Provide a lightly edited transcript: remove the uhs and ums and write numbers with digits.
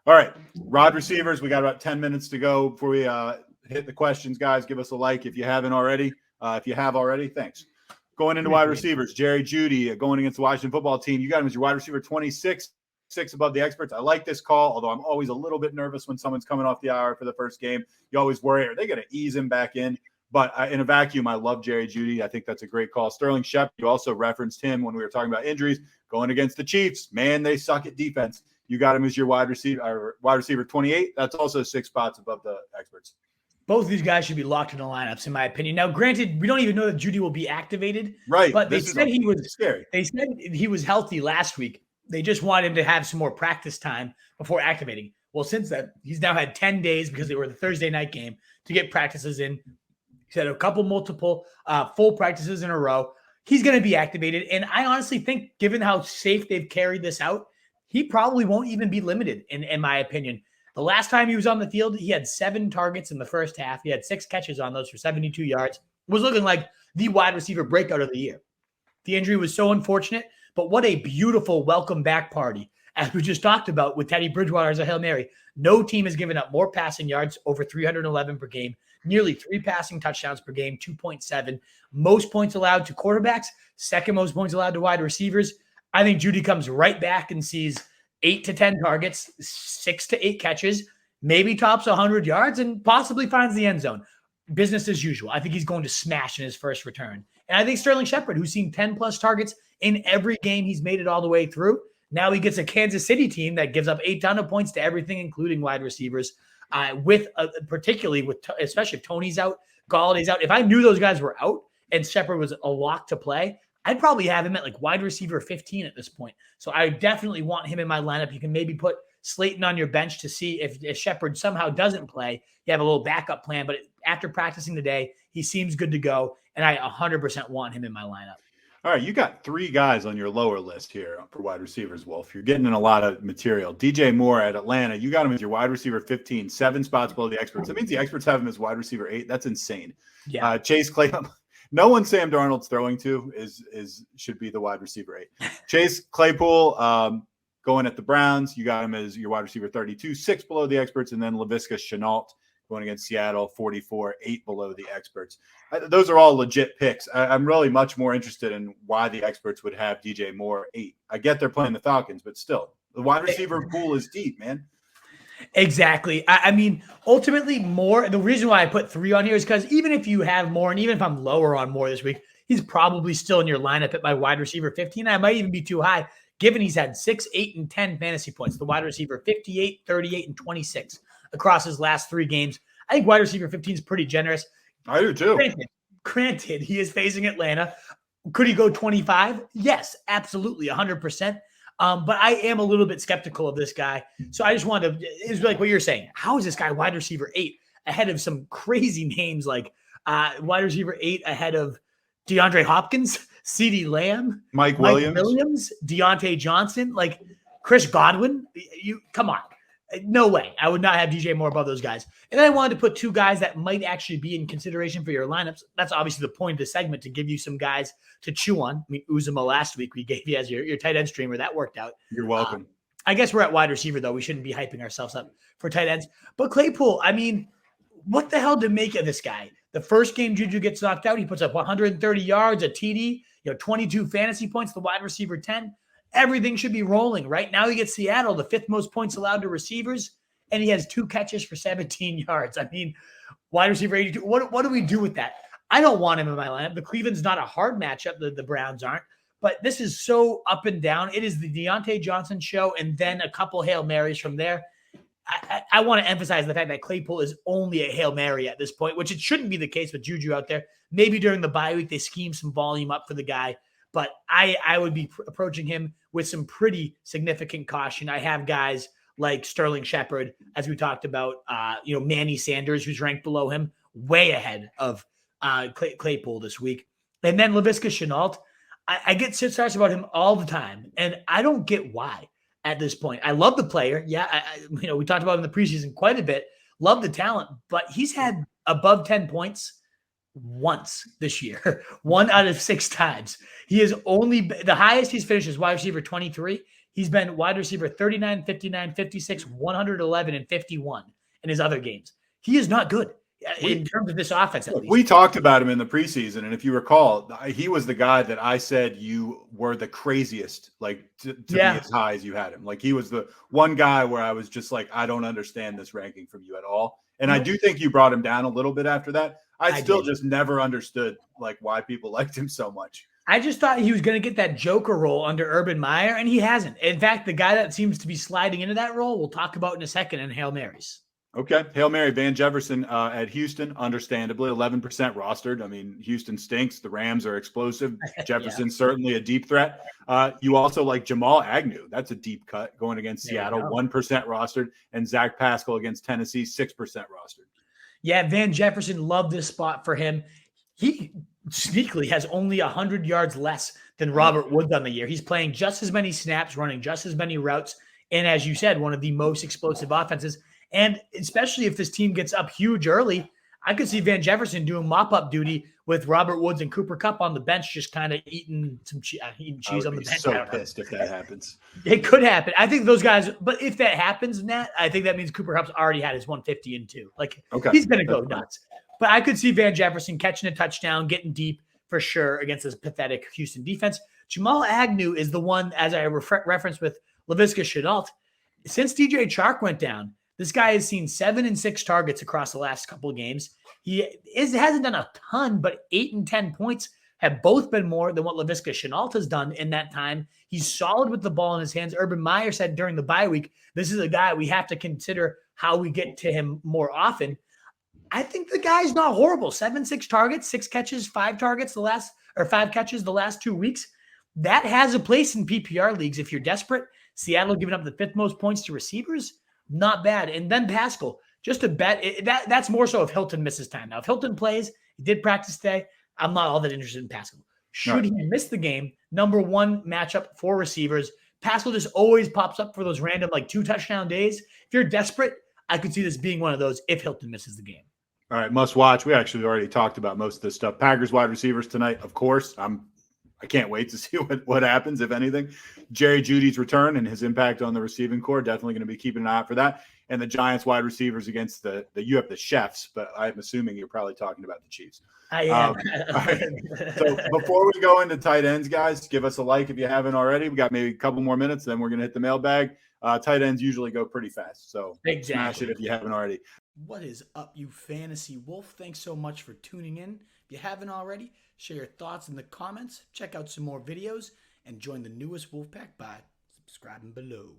All right, wide receivers. We got about 10 minutes to go before we hit the questions, guys. Give us a like if you haven't already. If you have already, thanks. Going into wide receivers, Jerry Jeudy going against the Washington football team. You got him as your wide receiver 26, 6 above the experts. I like this call, although I'm always a little bit nervous when someone's coming off the IR for the first game. You always worry, are they going to ease him back in? But in a vacuum, I love Jerry Jeudy. I think that's a great call. Sterling Shepard, you also referenced him when we were talking about injuries. Going against the Chiefs, man, they suck at defense. You got him as your wide receiver 28. That's also 6 spots above the experts. Both of these guys should be locked in the lineups, in my opinion. Now, granted, we don't even know that Judy will be activated. Right. But they said he was scary. They said he was healthy last week. They just wanted him to have some more practice time before activating. Well, since then, he's now had 10 days because they were the Thursday night game to get practices in. He's had a couple multiple full practices in a row. He's going to be activated. And I honestly think, given how safe they've carried this out, he probably won't even be limited, in my opinion. The last time he was on the field, he had 7 targets in the first half. He had 6 catches on those for 72 yards. Was looking like the wide receiver breakout of the year. The injury was so unfortunate, but what a beautiful welcome back party. As we just talked about with Teddy Bridgewater as a Hail Mary, no team has given up more passing yards, over 311 per game, nearly 3 passing touchdowns per game, 2.7. Most points allowed to quarterbacks, second most points allowed to wide receivers. I think Judy comes right back and sees 8 to 10 targets, 6 to 8 catches, maybe tops 100 yards, and possibly finds the end zone. Business as usual. I think he's going to smash in his first return. And I think Sterling Shepard, who's seen 10-plus targets in every game he's made it all the way through, now he gets a Kansas City team that gives up a ton of points to everything, including wide receivers, especially if Tony's out, Galladay's out. If I knew those guys were out and Shepard was a lock to play, I'd probably have him at like wide receiver 15 at this point. So I definitely want him in my lineup. You can maybe put Slayton on your bench to see if Shepard somehow doesn't play. You have a little backup plan, but after practicing today, he seems good to go, and I 100% want him in my lineup. All right, you got 3 guys on your lower list here for wide receivers, Wolf. You're getting in a lot of material. DJ Moore at Atlanta, you got him as your wide receiver 15, 7 spots below the experts. That means the experts have him as wide receiver 8. That's insane. Yeah. Chase Claypool. No one Sam Darnold's throwing to should be the wide receiver 8. Chase Claypool going at the Browns. You got him as your wide receiver 32, 6 below the experts, and then Laviska Shenault going against Seattle, 44, 8 below the experts. Those are all legit picks. I'm really much more interested in why the experts would have DJ Moore 8. I get they're playing the Falcons, but still, the wide receiver pool is deep, man. Exactly. I mean, ultimately, Moore, the reason why I put 3 on here is because even if you have Moore, and even if I'm lower on Moore this week, he's probably still in your lineup at my wide receiver 15. I might even be too high, given he's had 6, 8, and 10 fantasy points. The wide receiver 58, 38, and 26 across his last 3 games. I think wide receiver 15 is pretty generous. I do too. Granted, he is facing Atlanta. Could he go 25? Yes, absolutely, 100%. But I am a little bit skeptical of this guy. So I just wanted to, it's like what you're saying. How is this guy wide receiver 8 ahead of some crazy names like wide receiver 8 ahead of DeAndre Hopkins, CeeDee Lamb, Mike Williams, Deontay Johnson, like Chris Godwin? Come on. No way. I would not have DJ Moore above those guys. And then I wanted to put 2 guys that might actually be in consideration for your lineups. That's obviously the point of the segment, to give you some guys to chew on. I mean, Uzuma last week we gave you as your tight end streamer. That worked out. You're welcome. I guess we're at wide receiver, though. We shouldn't be hyping ourselves up for tight ends. But Claypool, I mean, what the hell to make of this guy? The first game Juju gets knocked out, he puts up 130 yards, a TD, 22 fantasy points, the wide receiver 10. Everything should be rolling. Right now he gets Seattle, the 5th most points allowed to receivers, and he has 2 catches for 17 yards. I mean, wide receiver 82. What do we do with that? I don't want him in my lineup. The Cleveland's not a hard matchup. The Browns aren't. But this is so up and down. It is the Deontay Johnson show and then a couple Hail Marys from there. I want to emphasize the fact that Claypool is only a Hail Mary at this point, which it shouldn't be the case with Juju out there. Maybe during the bye week they scheme some volume up for the guy. But I would be approaching him with some pretty significant caution. I have guys like Sterling Shepard, as we talked about, Manny Sanders, who's ranked below him, way ahead of Claypool this week. And then Laviska Shenault, I get starts about him all the time, and I don't get why at this point. I love the player. Yeah, we talked about him in the preseason quite a bit. Love the talent, but he's had above 10 points once this year, 1 out of 6 times. He is only the highest he's finished as wide receiver 23. He's been wide receiver 39, 59, 56, 111, and 51 in his other games. He is not good in terms of this offense, at least. We talked about him in the preseason, and if you recall, he was the guy that I said you were the craziest, like to be as high as you had him. Like he was the one guy where I was just like, I don't understand this ranking from you at all. And I do think you brought him down a little bit after that. I still just never understood like why people liked him so much. I just thought he was going to get that Joker role under Urban Meyer, and he hasn't. In fact, the guy that seems to be sliding into that role, we'll talk about in a second in Hail Marys. Okay. Hail Mary, Van Jefferson at Houston, understandably, 11% rostered. I mean, Houston stinks. The Rams are explosive. Jefferson's certainly a deep threat. You also like Jamal Agnew. That's a deep cut going against Seattle, 1% rostered. And Zach Pascal against Tennessee, 6% rostered. Yeah, Van Jefferson, loved this spot for him. He sneakily has only 100 yards less than Robert Woods on the year. He's playing just as many snaps, running just as many routes. And as you said, one of the most explosive offenses. And especially if this team gets up huge early, I could see Van Jefferson doing mop-up duty with Robert Woods and Cooper Kupp on the bench, just kind of eating cheese on the bench. So pissed if that happens. It could happen. I think those guys, but if that happens, Nat, I think that means Cooper Kupp's already had his 150 in two. Like he's going to go nuts. But I could see Van Jefferson catching a touchdown, getting deep for sure against this pathetic Houston defense. Jamal Agnew is the one, as I referenced with Laviska Shenault. Since DJ Chark went down, this guy has seen 7 and 6 targets across the last couple of games. He hasn't done a ton, but 8 and 10 points have both been more than what Laviska Shenault has done in that time. He's solid with the ball in his hands. Urban Meyer said during the bye week, this is a guy we have to consider how we get to him more often. I think the guy's not horrible. 7-6 targets, 6 catches, 5 targets 5 catches the last 2 weeks. That has a place in PPR leagues if you're desperate. Seattle giving up the 5th most points to receivers. Not bad. And then Pascal, just a bet. That's more so if Hilton misses time. Now, if Hilton plays, he did practice today, I'm not all that interested in Pascal. Should he miss the game, number 1 matchup for receivers, Pascal just always pops up for those random 2 touchdown days. If you're desperate, I could see this being one of those if Hilton misses the game. All right, must watch. We actually already talked about most of this stuff. Packers wide receivers tonight, of course. I can't wait to see what happens, if anything. Jerry Jeudy's return and his impact on the receiving core, definitely going to be keeping an eye out for that. And the Giants wide receivers against you have the Chefs, but I'm assuming you're probably talking about the Chiefs. I am. Right. So before we go into tight ends, guys, give us a like if you haven't already. We got maybe a couple more minutes, then we're going to hit the mailbag. Tight ends usually go pretty fast, so smash it if you haven't already. What is up, you fantasy wolf? Thanks so much for tuning in. If you haven't already, share your thoughts in the comments, check out some more videos, and join the newest Wolfpack by subscribing below.